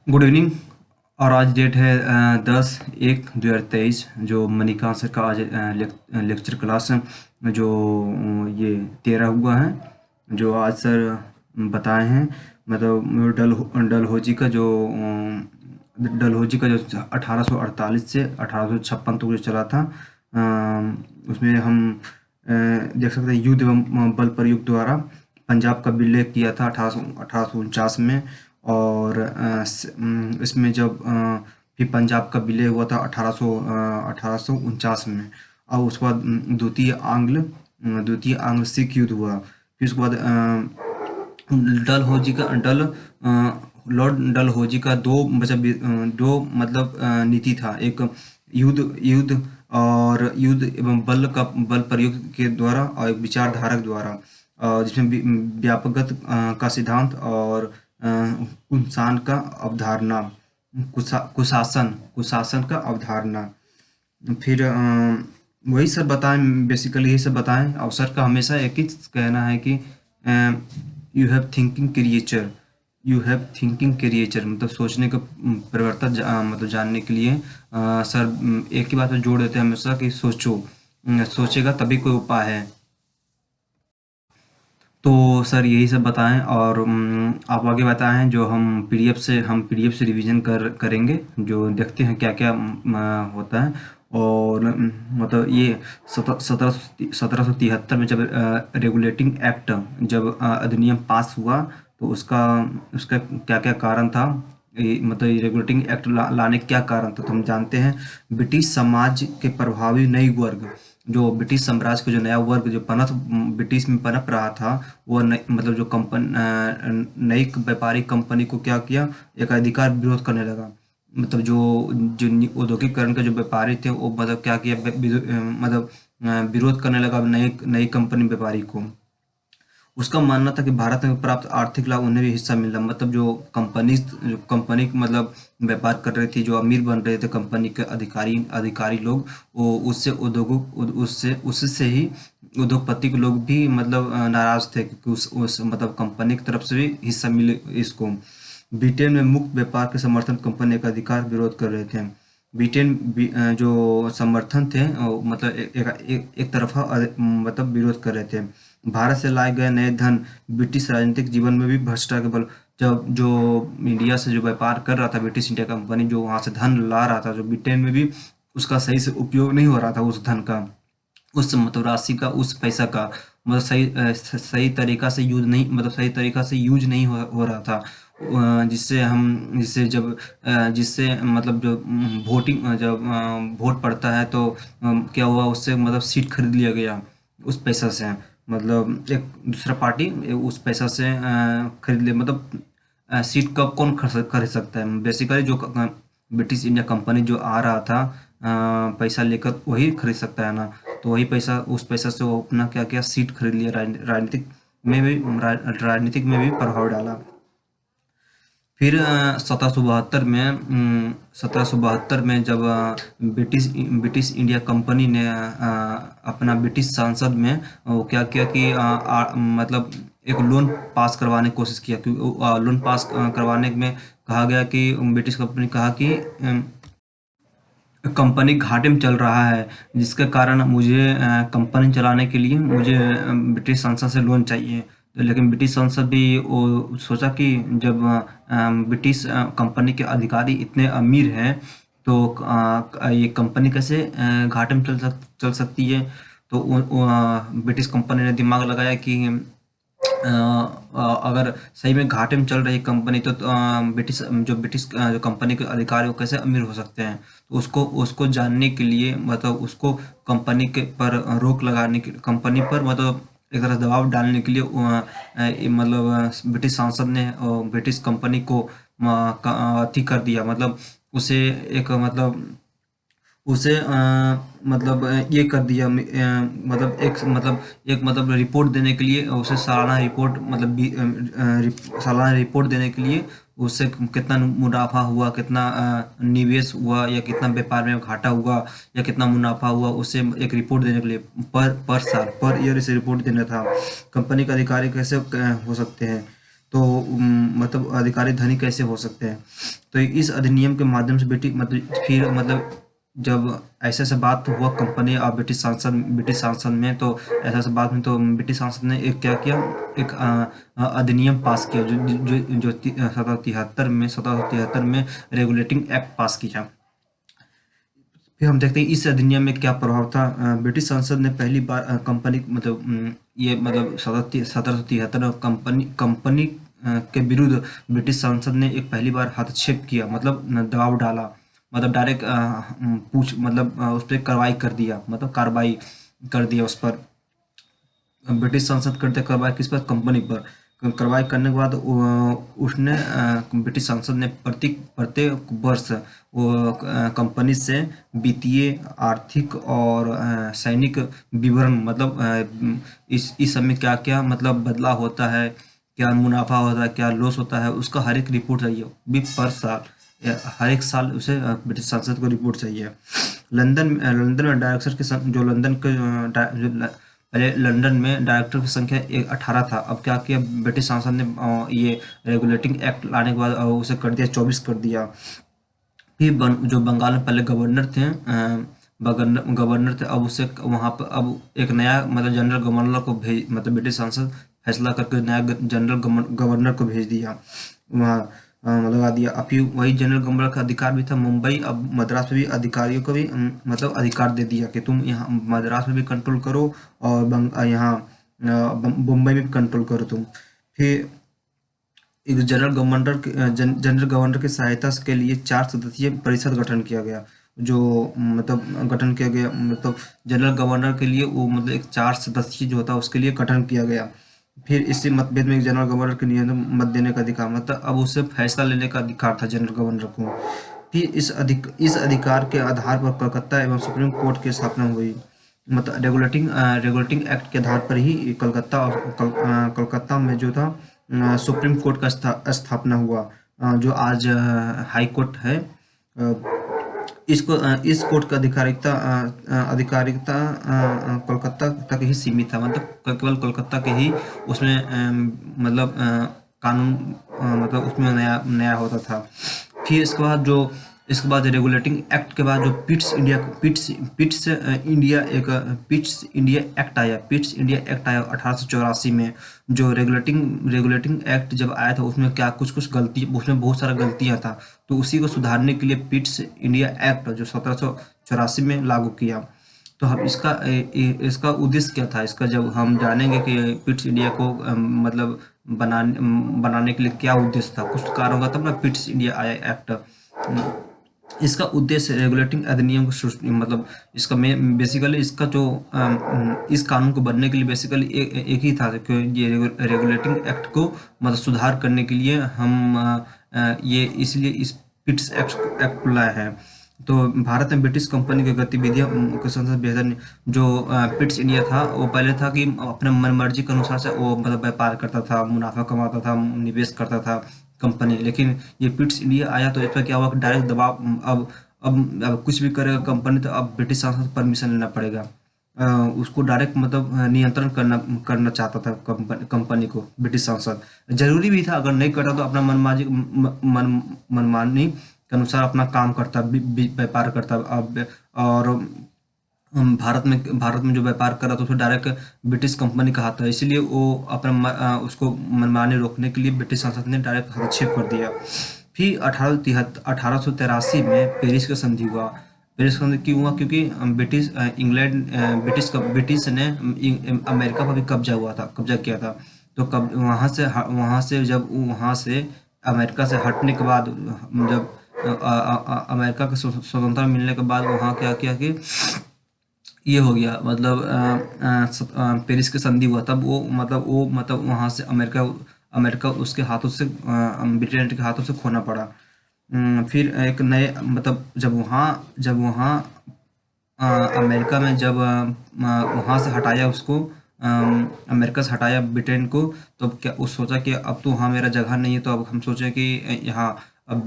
Good evening. और आज date है 10/1/2023। जो मणिकांत सर का आज लेक्चर क्लास जो ये 13 हुआ है। जो आज सर बताए हैं, मतलब डलहौजी का जो डलहौजी का जो 1848 से 1856 तक जो चला था। उसमें हम देख सकते हैं युद्ध एवं बल प्रयोग द्वारा पंजाब का विलय किया था 1849 में। और इसमें जब फिर पंजाब का विलय हुआ था 1849 में। और उसके बाद द्वितीय आंग्ल सिख युद्ध हुआ। फिर उसके बाद डलहौजी का डल लॉर्ड डलहौजी का दो मतलब नीति था। एक युद्ध युद्ध युद्ध एवं बल प्रयोग के द्वारा, और एक विचारधारक द्वारा, जिसमें व्यापकगत का सिद्धांत और कुशासन का अवधारणा, कुशासन कुशासन का अवधारणा। फिर वही सब बताएं, बेसिकली यही सब बताएं। और सर का हमेशा एक ही कहना है कि you have thinking creature, you have thinking creature, मतलब सोचने का परिवर्तन मतलब जानने के लिए सर एक ही बात पर जोड़ देते हैं हमेशा कि सोचो, सोचेगा तभी कोई उपाय है। तो सर यही सब बताएं। और आप आगे बताएं। जो हम पीडीएफ से रिवीजन करेंगे, जो देखते हैं क्या क्या होता है। और मतलब ये 1773 में जब रेगुलेटिंग एक्ट, जब अधिनियम पास हुआ, तो उसका उसका क्या क्या कारण था, मतलब ये रेगुलेटिंग एक्ट लाने का क्या कारण था, तो हम जानते हैं। ब्रिटिश समाज के प्रभावी नई वर्ग, जो ब्रिटिश साम्राज्य का जो नया वर्ग जो ब्रिटिश में पनप रहा था, वो मतलब जो नई व्यापारिक कंपनी को क्या किया, एक अधिकार विरोध करने लगा। मतलब जो जो औद्योगिकरण के जो व्यापारी थे, वो मतलब क्या किया, मतलब विरोध करने लगा नई नई कंपनी व्यापारी को। उसका मानना था कि भारत में प्राप्त आर्थिक लाभ उन्हें भी हिस्सा मिला। मतलब जो कंपनी मतलब व्यापार कर रही थी, जो अमीर बन रहे थे कंपनी के अधिकारी अधिकारी लोग, वो उससे उससे ही उद्योगपति के लोग भी मतलब नाराज थे, क्योंकि उस मतलब कंपनी की तरफ से भी हिस्सा मिले इसको। ब्रिटेन में मुक्त व्यापार के समर्थन कंपनी का अधिकार विरोध कर रहे थे। जो समर्थन थे, मतलब एक तरफा मतलब विरोध कर रहे थे। भारत से लाए गए नए धन ब्रिटिश राजनीतिक जीवन में भी भ्रष्टाचार के बल, जब जो इंडिया से जो व्यापार कर रहा था ब्रिटिश इंडिया कंपनी, जो वहां से धन ला रहा था, जो ब्रिटेन में भी उसका सही से उपयोग नहीं हो रहा था उस धन का, उस मतलब राशि का, उस पैसा का मतलब सही तरीका से यूज नहीं, मतलब सही तरीका से यूज नहीं हो रहा था। जिससे जब जिससे मतलब जो जब वोट पड़ता है, तो क्या हुआ, उससे मतलब सीट खरीद लिया गया उस पैसा से। मतलब एक दूसरा पार्टी उस पैसा से खरीद ले, मतलब सीट कब कौन खरीद सकता है। बेसिकली जो ब्रिटिश इंडिया कंपनी जो आ रहा था पैसा लेकर, वही खरीद सकता है ना। तो वही पैसा, उस पैसा से वो अपना क्या क्या सीट खरीद लिया। राजनीतिक में भी प्रभाव डाला। फिर 1772 में जब ब्रिटिश इंडिया कंपनी ने अपना ब्रिटिश संसद में वो क्या किया कि मतलब एक लोन पास करवाने की कोशिश किया, क्योंकि लोन पास करवाने में कहा गया कि ब्रिटिश कंपनी कहा कि कंपनी घाटे में चल रहा है, जिसके कारण मुझे कंपनी चलाने के लिए मुझे ब्रिटिश संसद से लोन चाहिए। तो लेकिन ब्रिटिश संसद भी वो सोचा कि जब ब्रिटिश कंपनी के अधिकारी इतने अमीर हैं, तो ये कंपनी कैसे घाटे में चल सकती है। तो ब्रिटिश कंपनी ने दिमाग लगाया कि अगर सही में घाटे में चल रही कंपनी, तो ब्रिटिश जो कंपनी के अधिकारी वो कैसे अमीर हो सकते हैं। तो उसको उसको जानने के लिए, मतलब उसको कंपनी के पर रोक लगाने की, कंपनी पर मतलब एक तरह दबाव डालने के लिए मतलब ब्रिटिश सांसद ने ब्रिटिश कंपनी को अथी कर दिया। मतलब उसे एक उसे मतलब ये कर दिया, एक मतलब रिपोर्ट देने के लिए, उसे सालाना रिपोर्ट, मतलब सालाना रिपोर्ट देने के लिए उससे कितना मुनाफा हुआ, कितना निवेश हुआ, या कितना व्यापार में घाटा हुआ, या कितना मुनाफा हुआ, उससे एक रिपोर्ट देने के लिए पर साल, पर ईयर इसे रिपोर्ट देना था। कंपनी का अधिकारी कैसे हो सकते हैं। तो मतलब अधिकारी धनी कैसे हो सकते हैं। तो इस अधिनियम के माध्यम से ब्रिटिश मतलब फिर मतलब जब ऐसे से बात हुआ कंपनी और ब्रिटिश सांसद में, तो ऐसा से बात में तो ब्रिटिश सांसद ने एक क्या किया, एक अधिनियम पास किया जो जो जो 1773 में रेगुलेटिंग एक्ट पास किया। फिर हम देखते हैं इस अधिनियम में क्या प्रभाव था। ब्रिटिश संसद ने पहली बार कंपनी मतलब ये मतलब 1773 में कंपनी कंपनी के विरुद्ध ब्रिटिश संसद ने एक पहली बार हस्तक्षेप किया, मतलब दबाव डाला, मतलब डायरेक्ट पूछ मतलब उस पर कार्रवाई कर दिया, मतलब कार्रवाई कर दिया उस पर। ब्रिटिश संसद करते कार्रवाई किस पर, कंपनी पर। कार्रवाई करने के बाद उसने ब्रिटिश संसद ने प्रत्येक वर्ष वो कंपनी से वित्तीय, आर्थिक और सैनिक विवरण, मतलब इस समय क्या क्या मतलब बदलाव होता है, क्या मुनाफा होता है, क्या लॉस होता है, उसका हर एक रिपोर्ट चाहिए भी पर साल, हर एक साल उसे ब्रिटिश संसद को रिपोर्ट चाहिए। लंदन में डायरेक्टर के जो लंदन के पहले लंदन में डायरेक्टर की संख्या 18 था, अब क्या किया ब्रिटिश संसद ने ये रेगुलेटिंग एक्ट लाने के बाद उसे कर दिया 24 कर दिया। फिर जो बंगाल में पहले गवर्नर थे गवर्नर थे, अब उसे वहाँ पर अब एक नया मतलब जनरल गवर्नर को भेज मतलब ब्रिटिश संसद फैसला करके नया जनरल गवर्नर को भेज दिया वहाँ लगा दिया। अब फिर वही जनरल गवर्नर का अधिकार भी था मुंबई, अब मद्रास में भी अधिकारियों को भी मतलब अधिकार दे दिया कि तुम यहाँ मद्रास में भी कंट्रोल करो और यहाँ मुंबई में भी कंट्रोल करो तुम। फिर एक जनरल गवर्नर की सहायता के लिए 4 सदस्यीय परिषद गठन किया गया, जो मतलब गठन किया गया मतलब जनरल गवर्नर के लिए वो मतलब एक 4 सदस्यीय जो होता है उसके लिए गठन किया गया। फिर इसी मतभेद में एक जनरल गवर्नर के नियंत्रण मत देने का अधिकार, मतलब अब उसे फैसला लेने का अधिकार था जनरल गवर्नर को। फिर इस अधिकार के आधार पर कलकत्ता एवं सुप्रीम कोर्ट की स्थापना हुई, मतलब रेगुलेटिंग एक्ट के आधार पर ही कलकत्ता में जो था सुप्रीम कोर्ट का स्थापना हुआ, जो आज हाई कोर्ट है। इस कोर्ट का आधिकारिकता कोलकाता तक ही सीमित था, मतलब केवल कोलकाता के ही उसमें मतलब कानून मतलब उसमें नया नया होता था। फिर इसके बाद रेगुलेटिंग एक्ट के बाद जो पिट्स इंडिया एक्ट आया 1884 में। जो रेगुलेटिंग एक्ट जब आया था उसमें क्या कुछ गलती, उसमें बहुत सारा गलतियां था, तो उसी को सुधारने के लिए पिट्स इंडिया एक्ट जो 1784 में लागू किया। तो हम इसका उद्देश्य क्या था, इसका जब हम जानेंगे कि पिट्स इंडिया को मतलब बनाने के लिए क्या उद्देश्य था, कुछ कारण होगा तब ना पिट्स इंडिया आया एक्ट। इसका उद्देश्य रेगुलेटिंग अधिनियम को मतलब इसका में बेसिकली इसका जो इस कानून को बनने के लिए बेसिकली एक ही था कि ये रेगुलेटिंग एक्ट को मतलब सुधार करने के लिए हम ये इसलिए इस पिट्स एक्ट लाए हैं। तो भारत में ब्रिटिश कंपनी की गतिविधियां को संसद बेहतर जो पिट्स इंडिया था वो पहले था कि अपने मन मर्जी के अनुसार से वो मतलब व्यापार करता था, मुनाफा कमाता था, निवेश करता था कंपनी। लेकिन ये पिट्स इंडिया आया तो इस पर क्या हुआ, डायरेक्ट दबाव, अब कुछ भी करेगा कंपनी तो अब ब्रिटिश संसद परमिशन लेना पड़ेगा। उसको डायरेक्ट मतलब नियंत्रण करना चाहता था कंपनी को ब्रिटिश संसद। जरूरी भी था, अगर नहीं करता तो अपना मनमानी के अनुसार अपना काम करता, व्यापार करता। अब और भारत में जो व्यापार कर रहा था उसको डायरेक्ट ब्रिटिश कंपनी कहा था, इसलिए वो अपना उसको मनमाने रोकने के लिए ब्रिटिश संसद ने डायरेक्ट हस्तक्षेप कर दिया। फिर 1883 में पेरिस का संधि हुआ। पेरिस का संधि क्यों हुआ, क्योंकि ब्रिटिश ने अमेरिका पर भी कब्जा किया था। तो वहाँ से जब वहाँ से अमेरिका से हटने के बाद, जब अमेरिका को स्वतंत्रता मिलने के बाद वहाँ क्या किया कि ये हो गया, मतलब पेरिस की संधि हुआ, तब वो वहाँ से अमेरिका उसके हाथों से ब्रिटेन के हाथों से खोना पड़ा। फिर एक नए मतलब जब वहाँ अमेरिका में जब वहाँ से हटाया उसको, अमेरिका से हटाया ब्रिटेन को, तो अब क्या उस सोचा कि अब तो वहाँ मेरा जगह नहीं है, तो अब हम सोचे कि यहाँ अब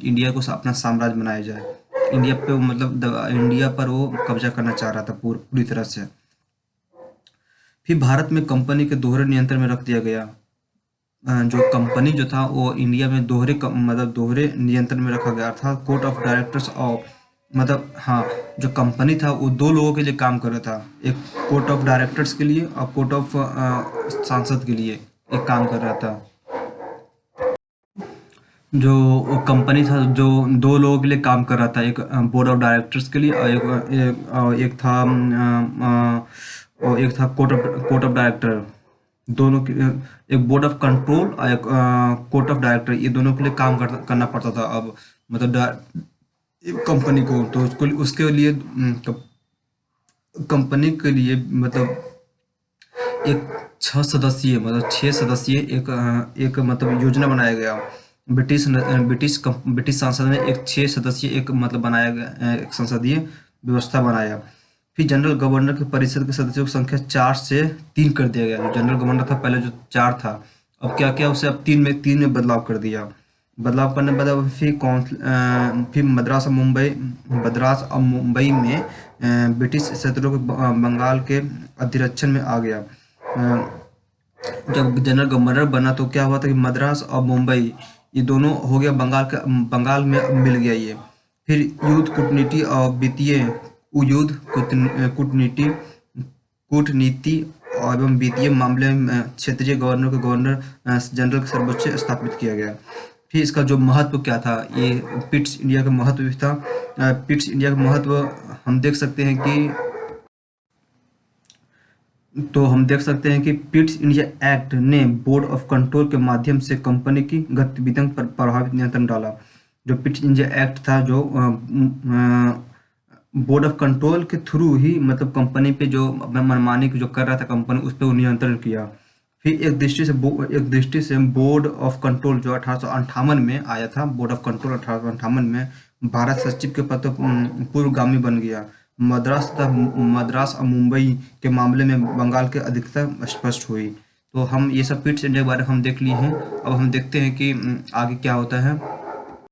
इंडिया को अपना साम्राज्य बनाया जाए। इंडिया पर वो कब्जा करना चाह रहा था पूरी तरह से। फिर भारत में कंपनी के दोहरे नियंत्रण में रख दिया गया। जो कंपनी जो था वो इंडिया में मतलब दोहरे नियंत्रण में रखा गया था। कोर्ट ऑफ डायरेक्टर्स ऑफ मतलब हाँ, जो कंपनी था वो दो लोगों के लिए काम कर रहा था, एक कोर्ट ऑफ डायरेक्टर्स के लिए और कोर्ट ऑफ सांसद के लिए एक काम कर रहा था। जो वो कंपनी था जो दो लोगों के लिए काम कर रहा था, एक बोर्ड ऑफ डायरेक्टर्स के लिए और एक था और एक था कोर्ट ऑफ डायरेक्टर। दोनों के एक बोर्ड ऑफ कंट्रोल और एक कोर्ट ऑफ डायरेक्टर, ये दोनों के लिए काम करना पड़ता था। अब मतलब कंपनी को तो उसको उसके लिए कंपनी के लिए मतलब एक 6 सदस्यीय मतलब 6 सदस्यीय एक मतलब योजना बनाया गया। ब्रिटिश संसद में एक 6 सदस्यीय एक मतलब बनाया गया, एक संसदीय व्यवस्था बनाया। फिर जनरल गवर्नर की परिषद के सदस्यों की संख्या 4 से 3 कर दिया गया। जो जनरल गवर्नर था पहले जो 4 था, अब क्या किया उसे अब 3 में बदलाव कर दिया। बदलाव करने के बाद अब फिर मद्रास और मुंबई में ब्रिटिश क्षेत्रों के बंगाल के अधिरक्षण में आ गया। जब जनरल गवर्नर बना तो क्या हुआ था कि मद्रास और मुंबई ये दोनों हो गया बंगाल में मिल गया ये। फिर युद्ध कूटनीति और वित्तीय युद्ध कूटनीति कूटनीति और एवं वित्तीय मामले में क्षेत्रीय गवर्नर जनरल का सर्वोच्च स्थापित किया गया। फिर इसका जो महत्व क्या था, ये पिट्स इंडिया का महत्व भी था। पिट्स इंडिया का महत्व हम देख सकते हैं कि पिट्स इंडिया एक्ट ने बोर्ड ऑफ कंट्रोल के माध्यम से कंपनी की गतिविधियों पर प्रभावित नियंत्रण डाला। जो पिट्स इंडिया एक्ट था जो बोर्ड ऑफ कंट्रोल के थ्रू ही मतलब कंपनी पे जो मनमानी जो कर रहा था कंपनी उस पर नियंत्रण किया। फिर एक दृष्टि से बोर्ड ऑफ कंट्रोल जो 1858 में आया था, बोर्ड ऑफ कंट्रोल 1858 में भारत सचिव के पद पर पूर्वगामी बन गया। मद्रास और मुंबई के मामले में बंगाल की अधिकता स्पष्ट हुई। तो हम ये सब पिट्स इंडिया के बारे में हम देख लिए हैं। अब हम देखते हैं कि आगे क्या होता है।